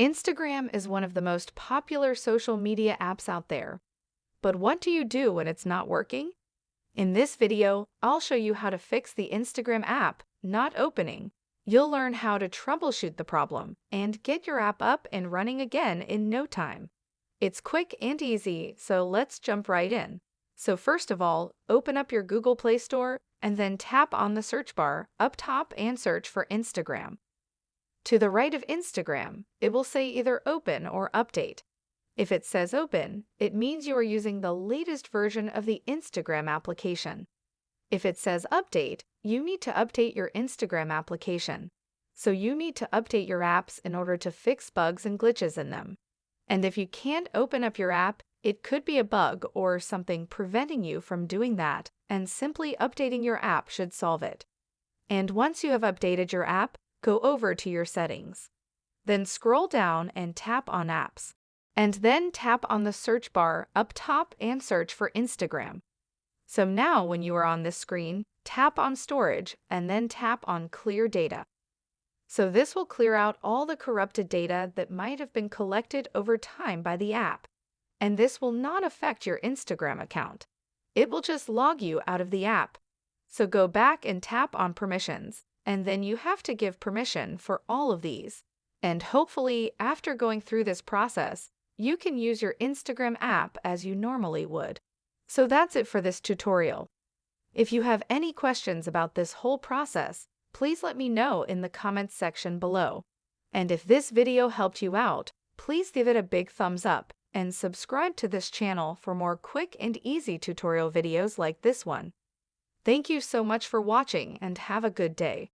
Instagram is one of the most popular social media apps out there. But what do you do when it's not working? In this video, I'll show you how to fix the Instagram app not opening. You'll learn how to troubleshoot the problem and get your app up and running again in no time. It's quick and easy, so let's jump right in. So first of all, open up your Google Play Store and then tap on the search bar up top and search for Instagram. To the right of Instagram, it will say either Open or Update. If it says Open, it means you are using the latest version of the Instagram application. If it says Update, you need to update your Instagram application. So you need to update your apps in order to fix bugs and glitches in them. And if you can't open up your app, it could be a bug or something preventing you from doing that, and simply updating your app should solve it. And once you have updated your app, go over to your settings. Then scroll down and tap on Apps. And then tap on the search bar up top and search for Instagram. So now when you are on this screen, tap on Storage and then tap on Clear Data. So this will clear out all the corrupted data that might have been collected over time by the app. And this will not affect your Instagram account. It will just log you out of the app. So go back and tap on Permissions, and then you have to give permission for all of these. And hopefully, after going through this process, you can use your Instagram app as you normally would. So that's it for this tutorial. If you have any questions about this whole process, please let me know in the comments section below. And if this video helped you out, please give it a big thumbs up and subscribe to this channel for more quick and easy tutorial videos like this one. Thank you so much for watching and have a good day.